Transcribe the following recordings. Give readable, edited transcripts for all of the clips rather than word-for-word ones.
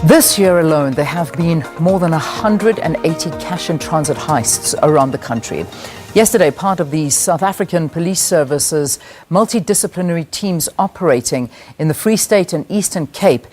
This year alone, there have been more than 180 cash-in-transit heists around the country. Yesterday, part of the South African Police Service's multidisciplinary teams operating in the Free State and Eastern Cape,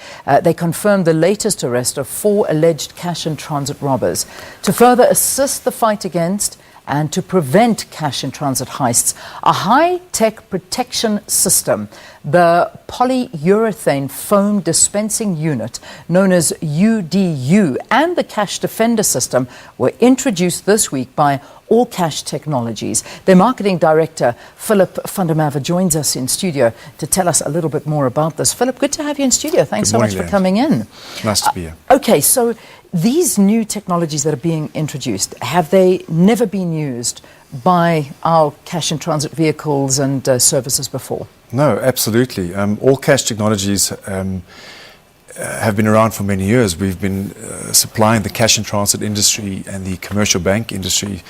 they confirmed the latest arrest of 4 alleged cash-in-transit robbers. To further assist the fight against and to prevent cash-in-transit heists, a high-tech protection system, the polyurethane foam dispensing unit, known as UDU, and the Cash Defender system were introduced this week by All Cash Technologies. Their marketing director, Philip van der Merwe, joins us in studio to tell us a little bit more about this. Philip, good to have you in studio. Thanks so much for coming in. Nice to be here. Okay, so these new technologies that are being introduced, have they never been used by our cash-in-transit vehicles and services before? No, absolutely. All Cash Technologies have been around for many years. We've been supplying the cash-in-transit industry and the commercial bank industry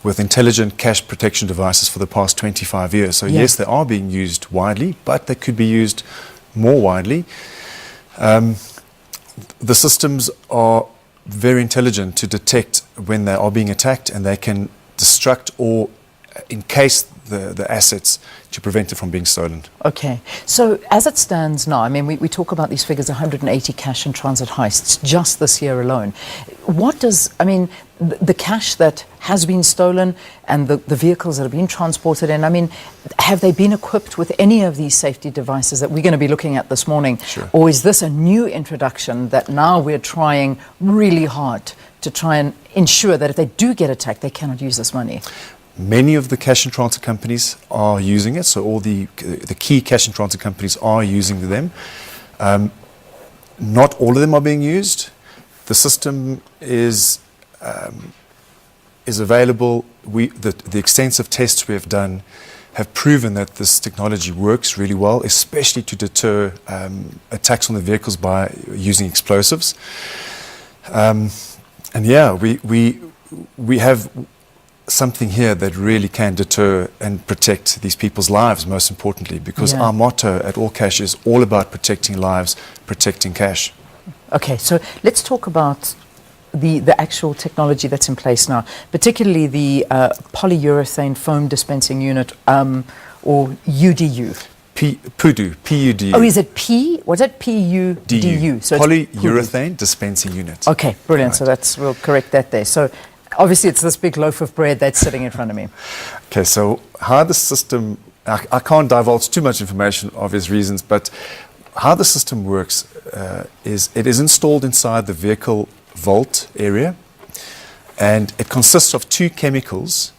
with intelligent cash protection devices for the past 25 years. So yes, they are being used widely, but they could be used more widely. The systems are very intelligent to detect when they are being attacked, and they can destruct or encase the assets to prevent it from being stolen. Okay, so as it stands now, I mean, we talk about these figures, 180 cash-in-transit heists just this year alone. What does, I mean, the cash that has been stolen and the vehicles that have been transported in, I mean, have they been equipped with any of these safety devices that we're going to be looking at this morning? Sure. Or is this a new introduction that now we're trying really hard to try and ensure that if they do get attacked, they cannot use this money? Many of the cash-in-transit companies are using it, so all the key cash-in-transit companies are using them. Not all of them are being used. The system is available. The extensive tests we have done have proven that this technology works really well, especially to deter attacks on the vehicles by using explosives. And yeah, we have something here that really can deter and protect these people's lives, most importantly, because our motto at All Cash is all about protecting lives, protecting cash. Okay, so let's talk about the actual technology that's in place now, particularly the polyurethane foam dispensing unit, or UDU. PUDU, P-U-D-U. Oh, is it P? What's that? P-U-D-U. So polyurethane dispensing unit. Okay, brilliant. Right. So we'll correct that there. So obviously it's this big loaf of bread that's sitting in front of me. Okay, so how the system, I can't divulge too much information, obvious reasons, but how the system works is it is installed inside the vehicle vault area, and it consists of 2 chemicals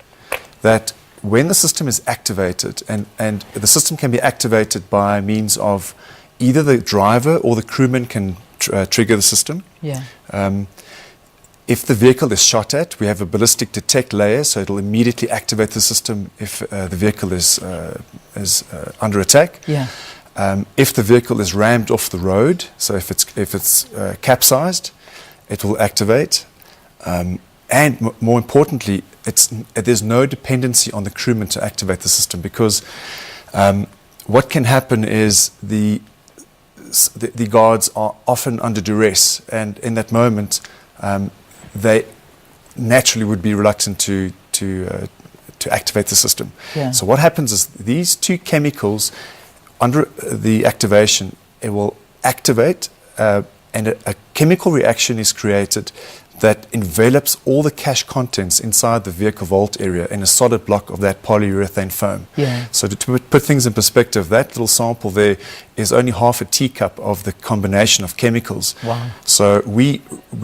that when the system is activated, and the system can be activated by means of either the driver or the crewman can trigger the system. Yeah. If the vehicle is shot at, we have a ballistic detect layer, so it'll immediately activate the system if the vehicle is under attack. Yeah. If the vehicle is rammed off the road, so if it's capsized, it will activate. And more importantly, there's no dependency on the crewman to activate the system, because what can happen is the guards are often under duress, and in that moment, they naturally would be reluctant to activate the system. Yeah. So what happens is these 2 chemicals, under the activation, it will activate, and a chemical reaction is created that envelops all the cash contents inside the vehicle vault area in a solid block of that polyurethane foam. Yeah. So to put things in perspective, that little sample there is only half a teacup of the combination of chemicals. Wow. So we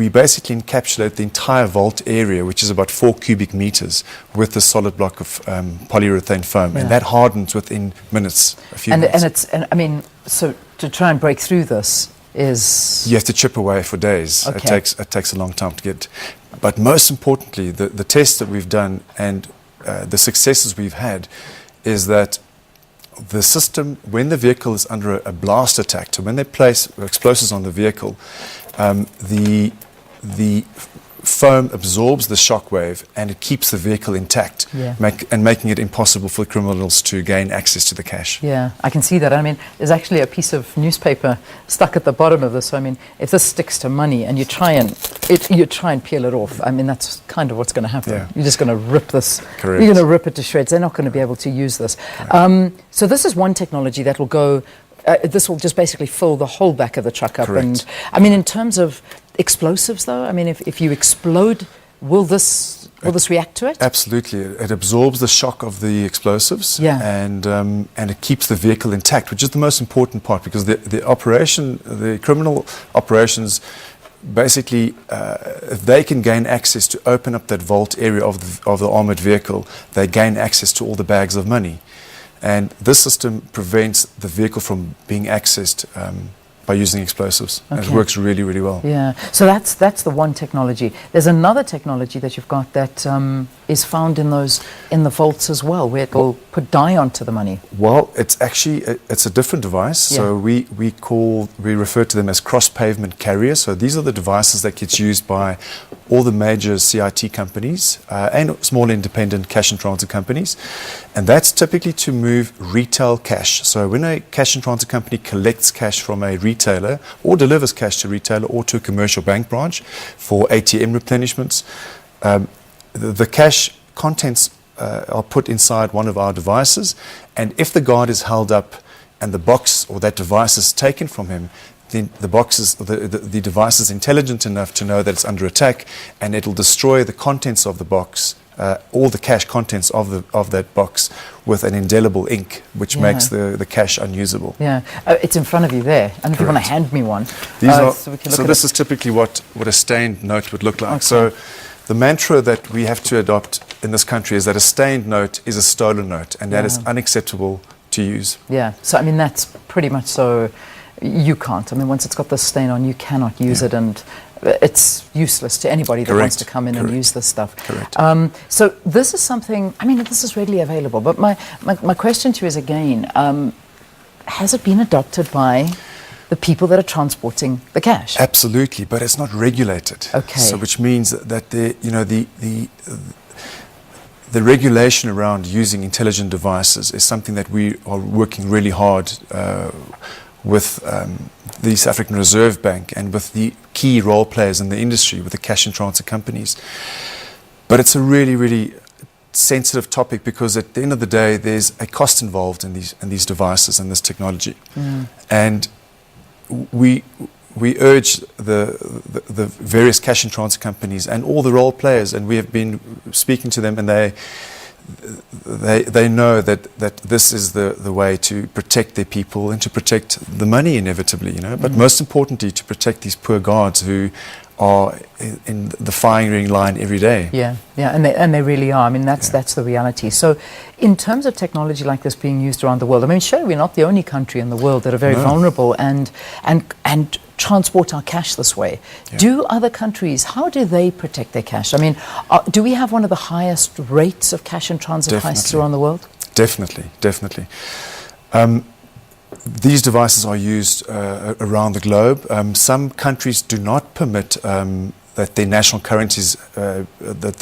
basically encapsulate the entire vault area, which is about 4 cubic meters, with a solid block of polyurethane foam, and that hardens within minutes, a few minutes. And I mean, so to try and break through this is... You have to chip away for days. Okay. It takes a long time to get. But most importantly, the tests that we've done and the successes we've had is that the system, when the vehicle is under a blast attack, so when they place explosives on the vehicle, the foam absorbs the shockwave and it keeps the vehicle intact, making it impossible for criminals to gain access to the cash. Yeah, I can see that. I mean, there's actually a piece of newspaper stuck at the bottom of this. So, I mean, if this sticks to money and you try and peel it off, I mean, that's kind of what's going to happen. Yeah. You're just going to rip this. Correct. You're going to rip it to shreds. They're not going to be able to use this. So this is one technology that will go. This will just basically fill the whole back of the truck up. Correct. And I mean, in terms of explosives, though, I mean, if you explode, will this react to it? Absolutely. It absorbs the shock of the explosives, and it keeps the vehicle intact, which is the most important part, because the criminal operations, basically, if they can gain access to open up that vault area of the armored vehicle, they gain access to all the bags of money. And this system prevents the vehicle from being accessed by using explosives. Okay. And it works really, really well. Yeah. So that's the one technology. There's another technology that you've got that is found in the vaults as well, where it will put dye onto the money. Well, it's actually it's a different device. Yeah. So we refer to them as cross pavement carriers. So these are the devices that gets used by all the major CIT companies and small independent cash and transit companies. And that's typically to move retail cash. So when a cash and transit company collects cash from a retailer or delivers cash to a retailer or to a commercial bank branch for ATM replenishments, the cash contents are put inside one of our devices. And if the guard is held up and the box or that device is taken from him, then the device is intelligent enough to know that it's under attack, and it'll destroy the contents of the box, all the cash contents of that box, with an indelible ink, which makes the cash unusable. Yeah, it's in front of you there. I don't know if you want to hand me one. So this is typically what a stained note would look like. Okay. So the mantra that we have to adopt in this country is that a stained note is a stolen note, and that is unacceptable to use. Yeah, so I mean, that's pretty much so. You can't. I mean, once it's got the stain on, you cannot use it, and it's useless to anybody that wants to come in and use this stuff. Correct. So this is something, I mean, this is readily available, but my question to you is, again, has it been adopted by the people that are transporting the cash? Absolutely, but it's not regulated. Okay. So which means that the regulation around using intelligent devices is something that we are working really hard with the South African Reserve Bank and with the key role players in the industry, with the cash and transit companies. But it's a really, really sensitive topic, because at the end of the day, there's a cost involved in these devices and this technology. And we urge the various cash and transit companies and all the role players, and we have been speaking to them, and they know that this is the way to protect their people and to protect the money, inevitably, but most importantly, to protect these poor guards who are in the firing line every day. Yeah, and they really are. I mean, that's the reality. So in terms of technology like this being used around the world, I mean, sure, we're not the only country in the world that are very vulnerable and transport our cash this way. Do other countries, how do they protect their cash? I mean, do we have one of the highest rates of cash and transit heists around the world? Definitely. These devices are used around the globe. Some countries do not permit that their national currencies, that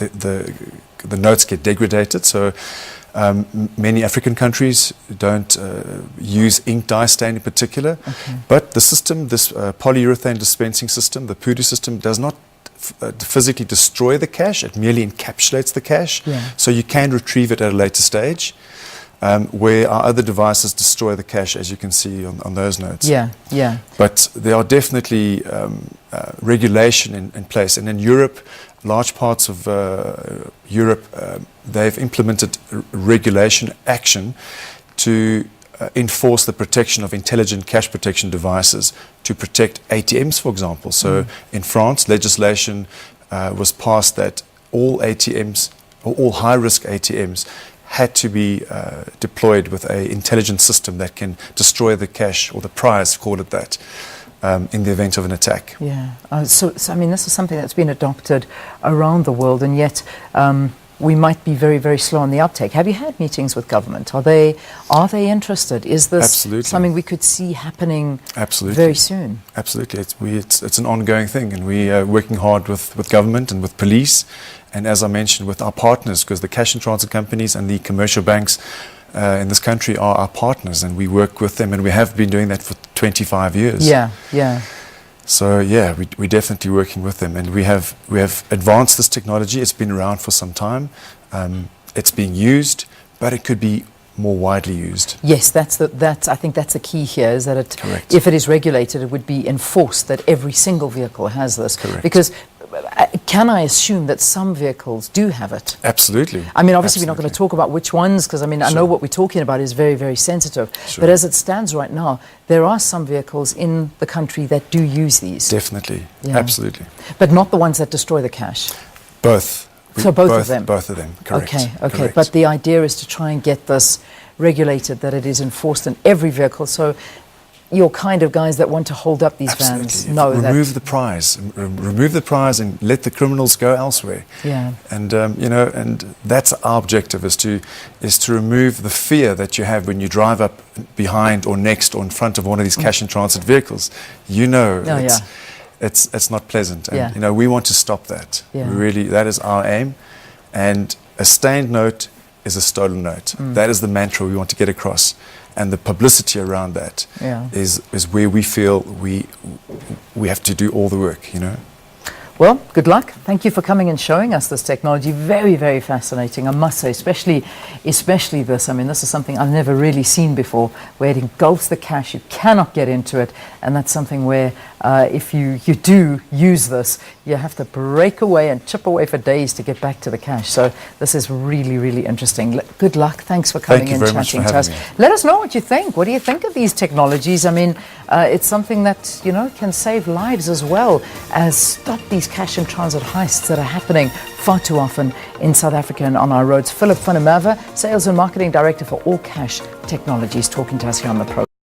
the notes get degraded. So many African countries don't use ink dye stain in particular. Okay. But the system, this polyurethane dispensing system, the PUDU system, does not physically destroy the cash. It merely encapsulates the cash. So you can retrieve it at a later stage. Where our other devices destroy the cash, as you can see on those notes. But there are definitely regulation in place. And in Europe, large parts of Europe, they've implemented regulation action to enforce the protection of intelligent cash protection devices to protect ATMs, for example. So in France, legislation was passed that all ATMs, or all high-risk ATMs, had to be deployed with an intelligent system that can destroy the cash, or the prize, call it that, in the event of an attack. So I mean, this is something that's been adopted around the world, and yet we might be very, very slow on the uptake. Have you had meetings with government? Are they interested? Is this Absolutely. something we could see happening Absolutely. very soon? Absolutely. It's an ongoing thing, and we are working hard with government and with police, and as I mentioned, with our partners, because the cash and transit companies and the commercial banks in this country are our partners, and we work with them, and we have been doing that for 25 years. Yeah, yeah. So yeah, we're definitely working with them, and we have advanced this technology. It's been around for some time. It's being used, but it could be more widely used. Yes, I think that's the key here, is that Correct. if it is regulated, it would be enforced that every single vehicle has this. Correct. Because can I assume that some vehicles do have it? Absolutely. I mean, obviously, we're not going to talk about which ones, because I mean, I know what we're talking about is very, very sensitive. Sure. But as it stands right now, there are some vehicles in the country that do use these. Definitely. Yeah. Absolutely. But not the ones that destroy the cash. Both. So both of them? Both of them, correct. Okay. Correct. But the idea is to try and get this regulated, that it is enforced in every vehicle. So your kind of guys that want to hold up these vans know that. Remove the prize and let the criminals go elsewhere. Yeah. And and that's our objective, is to remove the fear that you have when you drive up behind or next or in front of one of these cash and transit vehicles. It's not pleasant, and we want to stop that. Yeah. That is our aim. And a stained note is a stolen note. That is the mantra we want to get across, and the publicity around that is where we feel we have to do all the work. Well, good luck. Thank you for coming and showing us this technology. Very, very fascinating, I must say, especially this. I mean, this is something I've never really seen before, where it engulfs the cash. You cannot get into it, and that's something where if you do use this, you have to break away and chip away for days to get back to the cash. So this is really, really interesting. Good luck. Thanks for coming and chatting to us. Let us know what you think. What do you think of these technologies? I mean, it's something that, can save lives as well as stop these cash and transit heists that are happening far too often in South Africa and on our roads. Philip van der Merwe, Sales and Marketing Director for All Cash Technologies, talking to us here on the program.